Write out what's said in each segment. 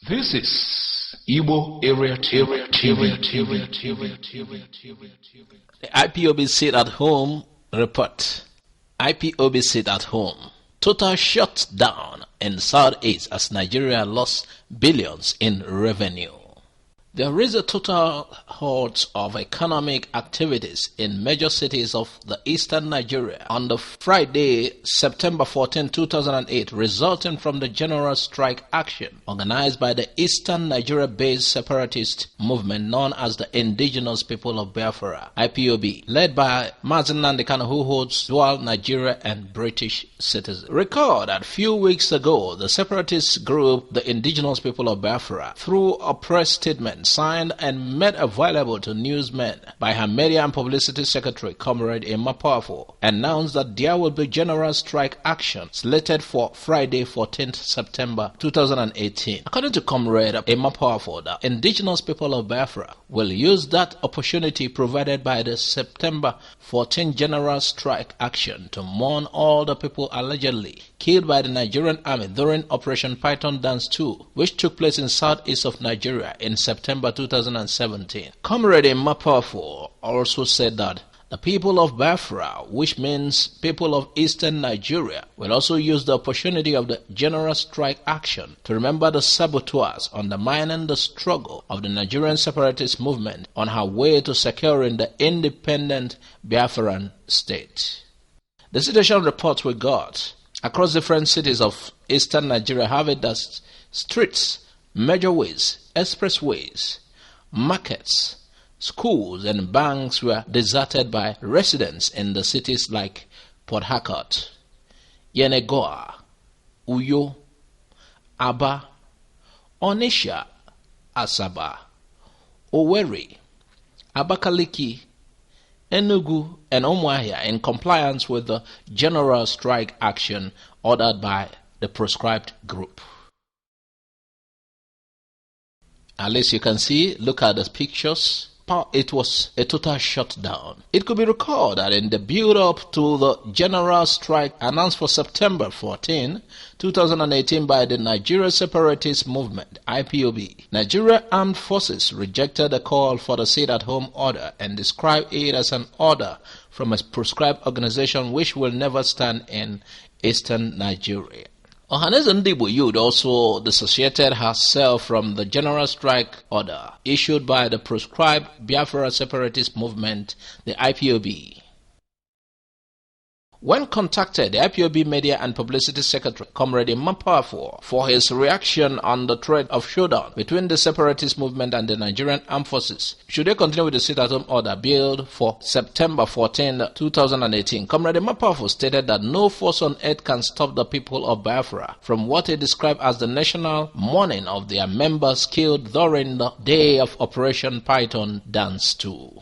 This is Igbo Area TV. The IPOB sit at home report. IPOB sit at home. Total shutdown in Southeast as Nigeria lost billions in revenue. There is a total halt of economic activities in major cities of the eastern Nigeria on the Friday, September 14, 2008, resulting from the general strike action organized by the Eastern Nigeria-based separatist movement known as the Indigenous People of Biafra, IPOB, led by Mazi Nnamdi Kanu, who holds dual Nigeria and British citizenship. Recall that a few weeks ago, the separatist group, the Indigenous People of Biafra, through a press statement signed and made available to newsmen by her media and publicity secretary, Comrade Emma Powerful, announced that there will be general strike action slated for Friday, 14th September 2018. According to Comrade Emma Powerful, the Indigenous People of Biafra will use that opportunity provided by the September 14th general strike action to mourn all the people allegedly killed by the Nigerian army during Operation Python Dance 2, which took place in southeast of Nigeria in September 2017. Comrade Emma Powerful also said that the people of Biafra, which means people of eastern Nigeria, will also use the opportunity of the general strike action to remember the saboteurs undermining the struggle of the Nigerian separatist movement on her way to securing the independent Biafran state. The situation reports we got across different cities of eastern Nigeria have it that streets, major ways, expressways, markets, schools and banks were deserted by residents in the cities like Port Harcourt, Yenagoa, Uyo, Aba, Onitsha, Asaba, Owerri, Abakaliki, Enugu, and Umuahia in compliance with the general strike action ordered by the proscribed group. As you can see, look at the pictures. It was a total shutdown. It could be recalled that in the build-up to the general strike announced for September 14, 2018 by the Nigeria Separatist Movement, IPOB, Nigeria Armed Forces rejected the call for the sit-at-home order and described it as an order from a proscribed organization which will never stand in eastern Nigeria. Ohaneze Ndigbo Youth also dissociated herself from the general strike order issued by the proscribed Biafra separatist movement, the IPOB. When contacted, the IPOB Media and Publicity Secretary, Comrade Emma Powerful, for his reaction on the threat of showdown between the separatist movement and the Nigerian Armed Forces, should they continue with the sit-at-home order billed for September 14, 2018, Comrade Emma Powerful stated that no force on earth can stop the people of Biafra from what he described as the national mourning of their members killed during the day of Operation Python Dance 2.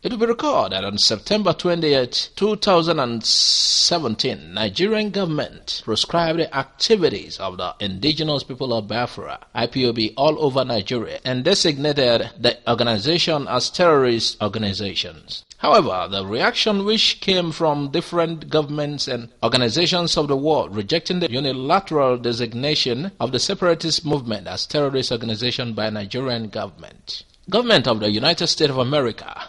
It will be recalled that on September 28, 2017, Nigerian government proscribed the activities of the Indigenous People of Biafra, IPOB, all over Nigeria and designated the organization as terrorist organizations. However, the reaction which came from different governments and organizations of the world rejecting the unilateral designation of the separatist movement as terrorist organization by Nigerian government. Government of the United States of America,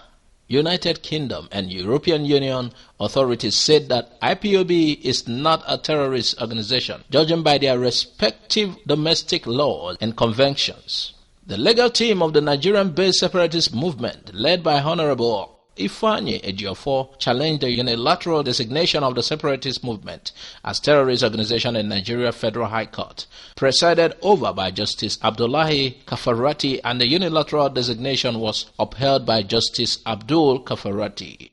United Kingdom and European Union authorities said that IPOB is not a terrorist organization, judging by their respective domestic laws and conventions. The legal team of the Nigerian-based separatist movement, led by Honorable Ifeanyi Ejiofor, challenged the unilateral designation of the separatist movement as terrorist organization in Nigeria Federal High Court, presided over by Justice Abdullahi Kafarati, and the unilateral designation was upheld by Justice Abdul Kafarati.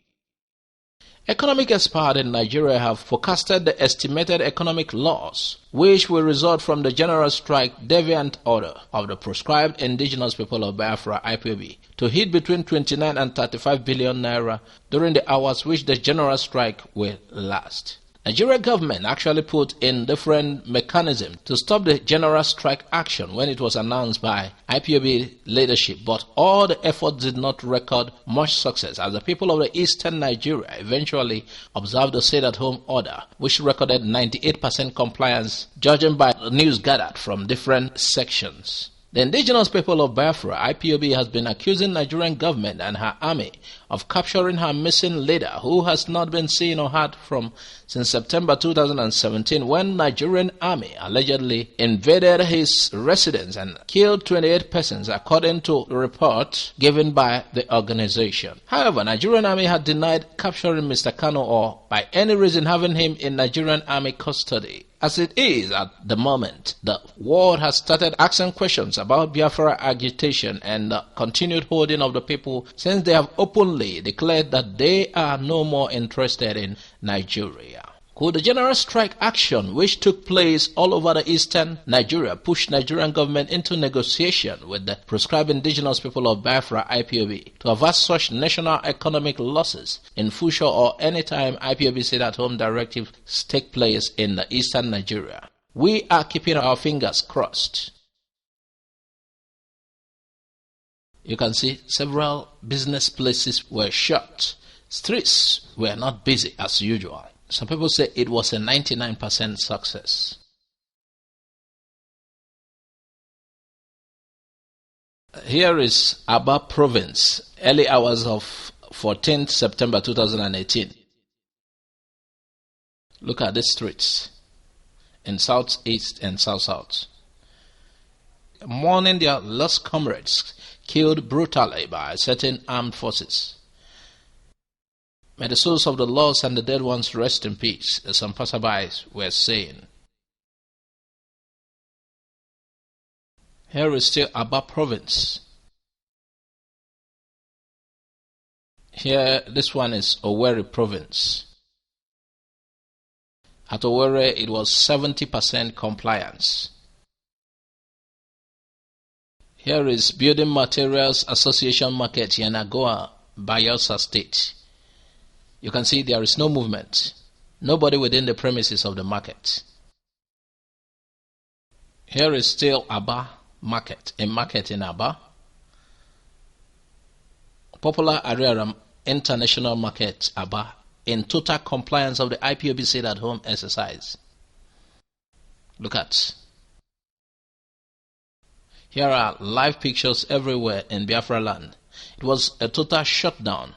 Economic experts in Nigeria have forecasted the estimated economic loss which will result from the general strike deviant order of the proscribed Indigenous People of Biafra, IPOB, to hit between 29 and 35 billion naira during the hours which the general strike will last. Nigeria government actually put in different mechanisms to stop the general strike action when it was announced by IPOB leadership, but all the efforts did not record much success as the people of the eastern Nigeria eventually observed the stay-at-home order, which recorded 98% compliance, judging by the news gathered from different sections. The indigenous people of Biafra, IPOB, has been accusing Nigerian government and her army of capturing her missing leader, who has not been seen or heard from since September 2017, when Nigerian army allegedly invaded his residence and killed 28 persons, according to a report given by the organization. However, Nigerian army had denied capturing Mr. Kano or by any reason having him in Nigerian army custody. As it is at the moment, the world has started asking questions about Biafra agitation and the continued holding of the people, since they have openly declared that they are no more interested in Nigeria. Could the general strike action which took place all over the eastern Nigeria push Nigerian government into negotiation with the proscribed indigenous people of Biafra, IPOB, to avert such national economic losses in future or any time IPOB stay-at-home directives take place in the eastern Nigeria? We are keeping our fingers crossed. You can see several business places were shut. Streets were not busy as usual. Some people say it was a 99% success. Here is Aba province, early hours of 14th September 2018. Look at the streets in southeast and south-south. Mourning their lost comrades killed brutally by certain armed forces. May the souls of the lost and the dead ones rest in peace, as some passerbys were saying. Here is still Aba province. Here, this one is Owerri province. At Owerri, it was 70% compliance. Here is Building Materials Association Market, Yanagoa, Bayelsa State. You can see there is no movement. Nobody within the premises of the market. Here is still Aba market, a market in Aba. Popular Ariaram International Market, Aba, in total compliance of the IPOB stay-at-home exercise. Look at. Here are live pictures everywhere in Biafra land. It was a total shutdown.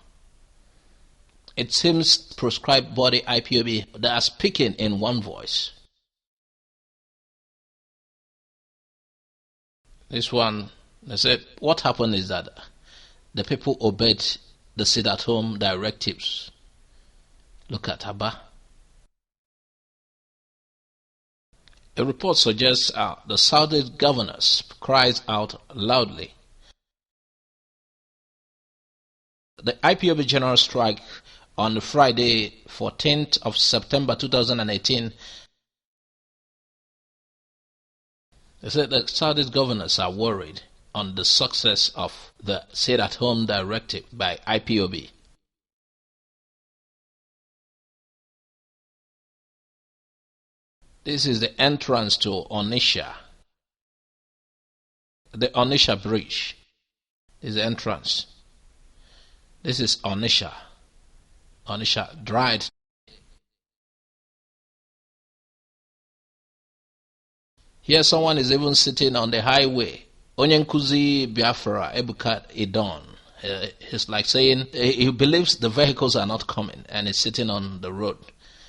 It seems proscribed body IPOB that are speaking in one voice. This one, they said, what happened is that the people obeyed the sit-at-home directives. Look at Aba. A report suggests the Saudi governors cries out loudly. The IPOB general strike on Friday, 14th of September 2018, they said the Saudi governors are worried on the success of the stay-at-home directive by IPOB. This is the entrance to Onitsha, the Onitsha bridge. This is the entrance. This is Onitsha. Onitsha dried. Here someone is even sitting on the highway. Onyenkuzi Biafra Ebuka Idon. He's like saying he believes the vehicles are not coming and he's sitting on the road.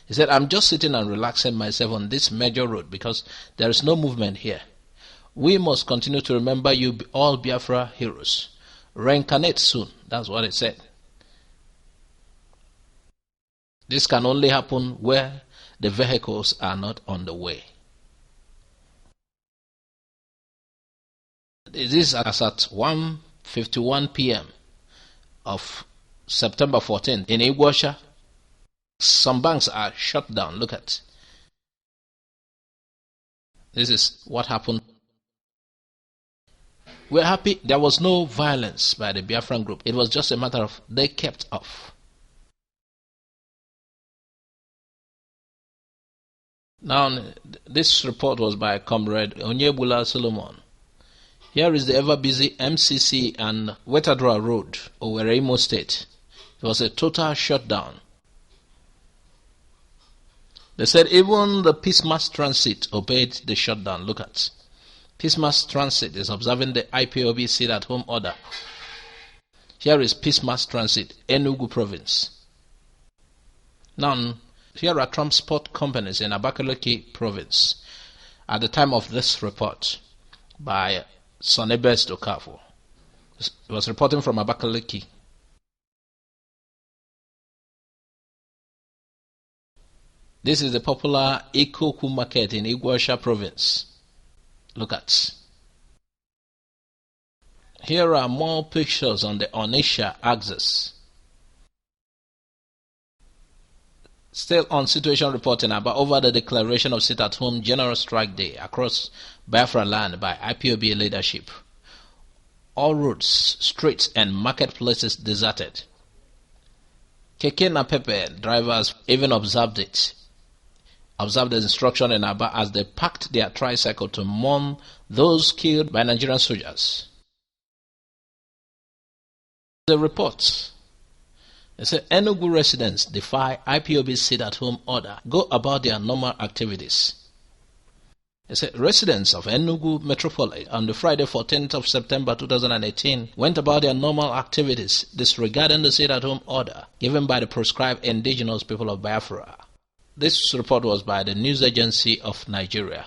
He said, I'm just sitting and relaxing myself on this major road because there is no movement here. We must continue to remember you all Biafra heroes. Reincarnate soon. That's what he said. This can only happen where the vehicles are not on the way. This is as at 1:51 p.m. of September 14th in Igwasha. Some banks are shut down. Look at. This is what happened. We're happy there was no violence by the Biafran group. It was just a matter of they kept off. Now, this report was by Comrade Onyebula Solomon. Here is the ever-busy MCC and Wetadra Road, Owerri, Imo State. It was a total shutdown. They said even the Peace Mass Transit obeyed the shutdown. Look at. Peace Mass Transit is observing the IPOB sit-at-home order. Here is Peace Mass Transit, Enugu Province. Now, here are transport companies in Abakaliki Province at the time of this report by Sonebest Okafor. It was reporting from Abakaliki. This is the popular Ikoku market in Iguasha Province. Look at. Here are more pictures on the Onitsha axis. Still on situation reporting about over the declaration of sit-at-home general strike day across Biafra land by IPOB leadership. All roads, streets and marketplaces deserted. Keke na Pepe drivers even observed the instruction in Aba as they packed their tricycle to mourn those killed by Nigerian soldiers. The report. They say Enugu residents defy IPOB sit-at-home order, go about their normal activities. They say residents of Enugu Metropolis on the Friday 14th of September 2018 went about their normal activities disregarding the sit-at-home order given by the proscribed indigenous people of Biafra. This report was by the News Agency of Nigeria.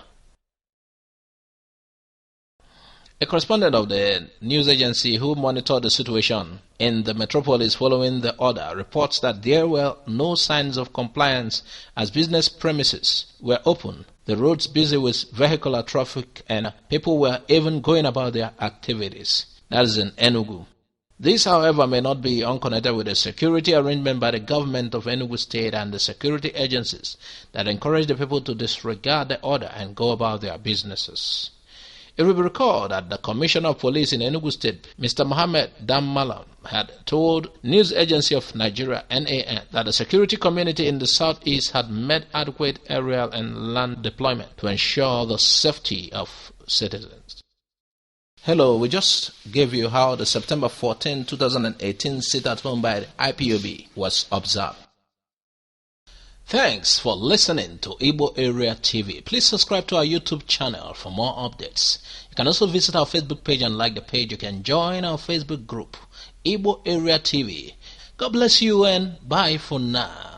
A correspondent of the news agency who monitored the situation in the metropolis following the order reports that there were no signs of compliance as business premises were open, the roads busy with vehicular traffic, and people were even going about their activities. That is in Enugu. This, however, may not be unconnected with the security arrangement by the government of Enugu State and the security agencies that encourage the people to disregard the order and go about their businesses. It will be recalled that the Commissioner of Police in Enugu State, Mr. Mohammed Dammalam, had told News Agency of Nigeria, NAN, that the security community in the southeast had made adequate aerial and land deployment to ensure the safety of citizens. Hello, we just gave you how the September 14, 2018 sit-at-home by the IPOB was observed. Thanks for listening to Igbo Area TV. Please subscribe to our YouTube channel for more updates. You can also visit our Facebook page and like the page. You can join our Facebook group, Igbo Area TV. God bless you and bye for now.